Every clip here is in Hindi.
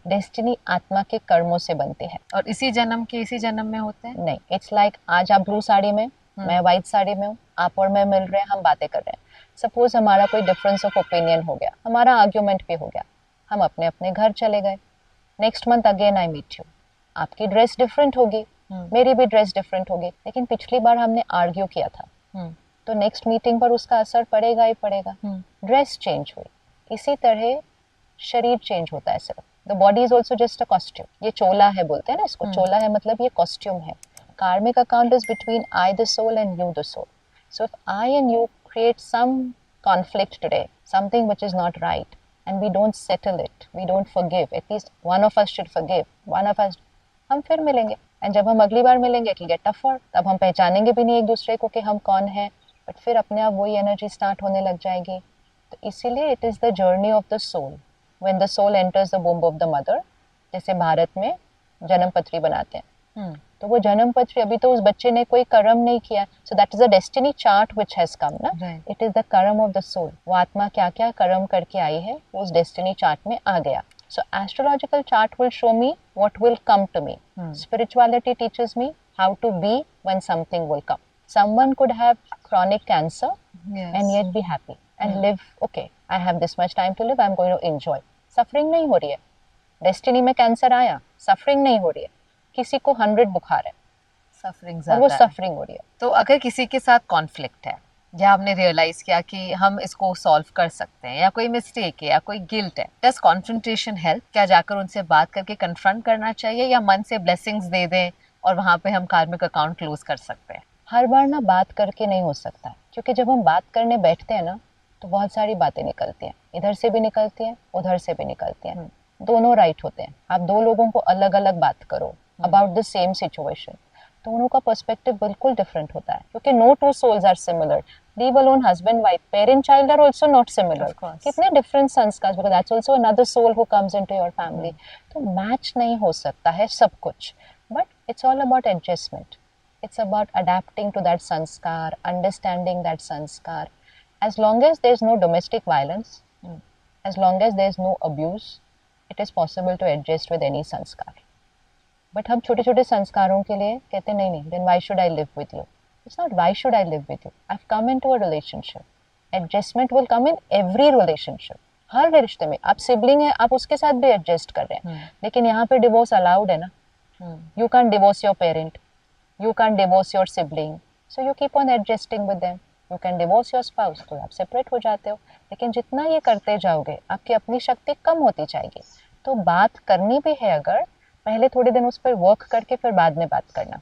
डेस्टिनी आत्मा के कर्मों से बनती है। और इसी जन्म के इसी जन्म में होते हैं? नहीं, इट्स लाइक आज आप ब्लू साड़ी में, मैं व्हाइट साड़ी में हूँ, आप और मैं मिल रहे हैं, हम बातें कर रहे हैं। सपोज हमारा कोई डिफरेंस ऑफ ओपिनियन हो गया, हमारा आर्ग्यूमेंट भी हो गया, हम अपने अपने घर चले गए। Next month again I meet you, आपकी ड्रेस डिफरेंट होगी, मेरी भी ड्रेस डिफरेंट होगी, लेकिन पिछली बार हमने आर्ग्यू किया था, तो नेक्स्ट मीटिंग पर उसका असर पड़ेगा ही पड़ेगा। ड्रेस चेंज हुई, इसी तरह शरीर चेंज होता है सिर्फ। The body is also just a costume. ये चोला है बोलते हैं ना इसको, चोला है मतलब ये कॉस्ट्यूम है। Karmic account is between I the soul and you the soul. So if I and you create some conflict today, something which is not right, and we don't settle it, we don't forgive, at least one of us should forgive, one of us, हम फिर मिलेंगे, एंड जब हम अगली बार मिलेंगे इट विल गेट टफर, तब हम पहचानेंगे भी नहीं एक दूसरे को कि हम कौन है, बट फिर अपने आप वही एनर्जी स्टार्ट होने लग जाएगी। तो इसीलिए it is the journey of the soul. When the soul enters the womb of the mother, जैसे भारत में जन्म पत्री बनाते हैं, तो वो जन्म पत्री, अभी तो उस बच्चे ने कोई कर्म नहीं किया, so that is a destiny chart which has come ना, इट इज द कर्म ऑफ द सोल। वो आत्मा क्या क्या कर्म करके आई है वो उस डेस्टिनी चार्ट में आ गया। So astrological chart will show me what will come to me. Spirituality teaches me how to be when something will come. Someone could have chronic cancer and yet be happy and live, okay, I have this much time to live, I'm going to enjoy. Suffering नहीं हो रही है। डेस्टिनी में कैंसर आया, सफरिंग नहीं हो रही है। किसी को 100 बुखार है, सफरिंग और वो सफरिंग हो रही है। तो अगर किसी के साथ कॉन्फ्लिक्ट है, या आपने रियलाइज किया कि हम इसको सॉल्व कर सकते हैं, या कोई मिस्टेक है या कोई गिल्ट है, डज कॉन्फ्रंटेशन हेल्प? क्या जाकर उनसे बात करके कन्फ्रंट करना चाहिए, या मन से ब्लेसिंग्स दे दें और वहां पे हम कार्मिक अकाउंट क्लोज कर सकते हैं? हर बार ना बात करके नहीं हो सकता, क्योंकि जब हम बात करने बैठते हैं ना तो बहुत सारी बातें निकलती हैं, इधर से भी निकलती हैं, उधर से भी निकलती हैं। दोनों राइट होते हैं। आप दो लोगों को अलग अलग बात करो अबाउट द सेम सिचुएशन, दोनों का पर्सपेक्टिव बिल्कुल डिफरेंट होता है, क्योंकि no two souls are similar. Leave alone husband wife, parent child are also not similar. कितने डिफरेंट संस्कार, because that's also another soul who comes into your family. तो मैच नहीं हो सकता है सब कुछ, but it's all about adjustment. It's about adapting to that sanskar, understanding that sanskar. As long as there's no domestic violence, as long as there's no abuse, it is possible to adjust with any sanskar. But हम छोटे छोटे संस्कारों के लिए कहते नहीं नहीं, then why should I live with you? It's not why should I live with you. I've come into a relationship. Adjustment will come in every relationship. हर रिश्ते में आप सिबलिंग है, आप उसके साथ भी एडजस्ट कर रहे हैं, लेकिन यहाँ पे डिवोर्स अलाउड है ना। You can divorce your parent, you can't divorce your sibling, so you keep on adjusting with them. You can divorce your spouse, तो आप सेपरेट हो जाते हो, लेकिन जितना ये करते जाओगे आपकी अपनी शक्ति कम होती जाएगी। तो बात करनी भी है, अगर पहले थोड़े दिन उस पर वर्क करके फिर बाद में बात करना।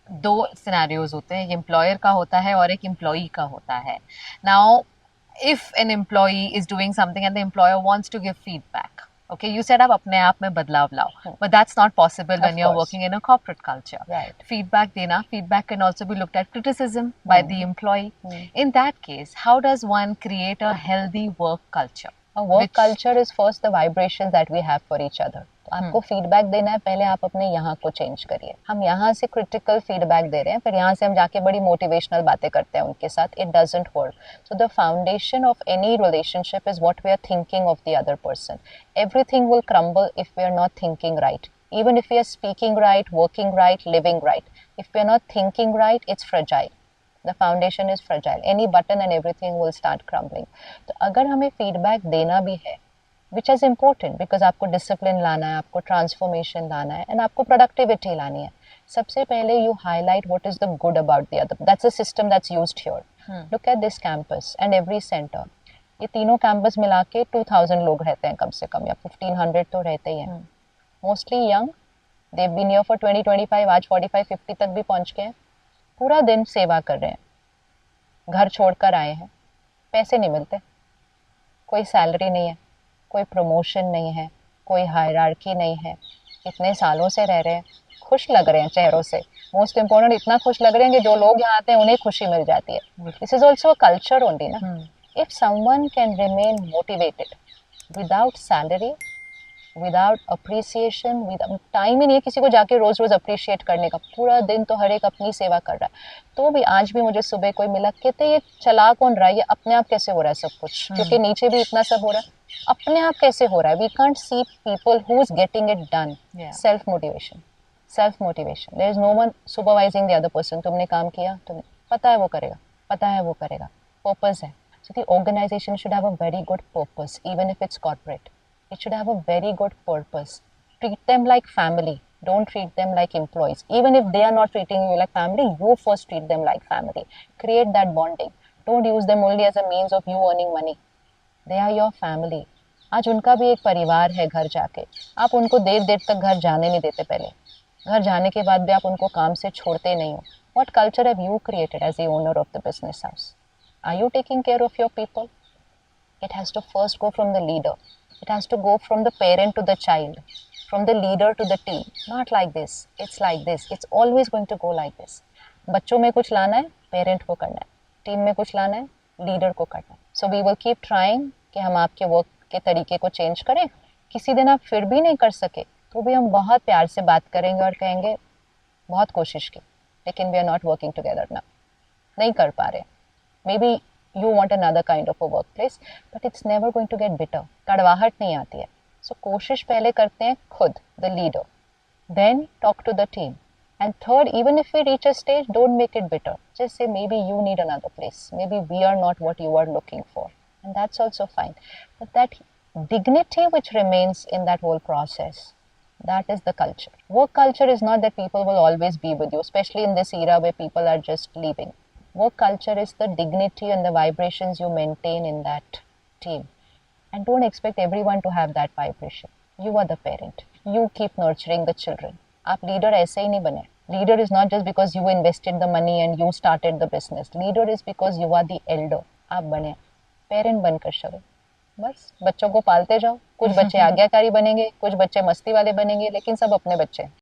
दो सिनेरियोज होते हैं, एक एम्प्लॉयर का होता है और एक एम्प्लॉई का होता है। Now if an employee is doing something and the employer wants to give feedback, okay, you said आप अपने आप में बदलाव लाओ, but that's not possible when you're working in a corporate culture. Right. Feedback देना, feedback can also be looked at criticism by the employee. In that case, how does one create a healthy work culture? A work culture is first the vibrations that we have for each other. तो आपको फीडबैक देना है, पहले आप अपने यहाँ को चेंज करिए। हम यहाँ से क्रिटिकल फीडबैक दे रहे हैं, फिर यहाँ से हम जाके बड़ी मोटिवेशनल बातें करते हैं उनके साथ, it doesn't work. So the foundation of any relationship is what we are thinking of the other person. Everything will crumble if we are not thinking right, even if we are speaking right, working right, living right. If we are not thinking right, it's fragile. The foundation is fragile. Any button and everything will start crumbling. तो अगर हमें feedback देना भी है, which is important because आपको discipline लाना है, आपको transformation लाना है, and आपको productivity लानी है, सबसे पहले you highlight what is the good about the other. That's a system that's used here. Look at this campus and every center. ये तीनों campus मिला के 2000 लोग रहते हैं कम से कम, या 1500 तो रहते ही हैं। Mostly young, they've been here for 20-25, आज 45-50 तक भी पहुंच गए हैं। पूरा दिन सेवा कर रहे हैं, घर छोड़कर आए हैं, पैसे नहीं मिलते, कोई सैलरी नहीं है, कोई प्रमोशन नहीं है, कोई हायरार्की नहीं है, इतने सालों से रह रहे हैं, खुश लग रहे हैं चेहरों से। मोस्ट इम्पोर्टेंट, इतना खुश लग रहे हैं कि जो लोग यहाँ आते हैं उन्हें खुशी मिल जाती है। This is also a culture only ना। If someone can remain motivated without salary, without appreciation, without time ही नहीं है किसी को जाके रोज रोज अप्रिशिएट करने का, पूरा दिन तो हर एक अपनी सेवा कर रहा है। तो भी आज भी मुझे सुबह कोई मिला, कहते ये चला कौन रहा है, ये अपने आप कैसे हो रहा है सब कुछ, क्योंकि नीचे भी इतना सब हो रहा है। अपने आप कैसे हो रहा है. We can't see people who is getting it done. Yeah. Self motivation. There is no one supervising the other person. तुमने काम किया, तुम्हें पता है वो करेगा, पता है वो करेगा. पर्पस है. So the organization should have a very good purpose, even if it's corporate. It should have a very good purpose. Treat them like family. Don't treat them like employees. Even if they are not treating you like family, you first treat them like family. Create that bonding. Don't use them only as a means of you earning money. They are your family. आज उनका भी एक परिवार है घर जाके. आप उनको देर देर तक घर जाने नहीं देते. पहले घर जाने के बाद भी आप उनको काम से छोड़ते नहीं हो. What culture have you created as the owner of the business house? Are you taking care of your people? It has to first go from the leader. It has to go from the parent to the child, from the leader to the team. Not like this. It's like this. It's always going to go like this. बच्चों में कुछ लाना है, पेरेंट को करना है. टीम में कुछ लाना है, लीडर को करना है. So we will keep trying कि हम आपके वर्क के तरीके को चेंज करें. किसी दिन आप फिर भी नहीं कर सके तो भी हम बहुत प्यार से बात करेंगे और कहेंगे बहुत कोशिश की, लेकिन we are not working together now. नहीं कर पा रहे. Maybe you want another kind of a workplace, but it's never going to get bitter. कड़वाहट नहीं आती है. So कोशिश पहले करते हैं खुद, the leader. Then talk to the team. And third, even if we reach a stage, don't make it bitter. Just say maybe you need another place. Maybe we are not what you are looking for. And that's also fine. But that dignity which remains in that whole process, that is the culture. Work culture is not that people will always be with you, especially in this era where people are just leaving. Work culture is the dignity and the vibrations you maintain in that team. And don't expect everyone to have that vibration. You are the parent. You keep nurturing the children. आप leader ऐसे ही नहीं बने. Leader is not just because you invested the money and you started the business. Leader is because you are the elder. आप बने. Parent बनकर चलो. बस बच्चों को पालते जाओ. कुछ बच्चे आज्ञाकारी बनेंगे, कुछ बच्चे मस्ती वाले बनेंगे, लेकिन सब अपने बच्चे.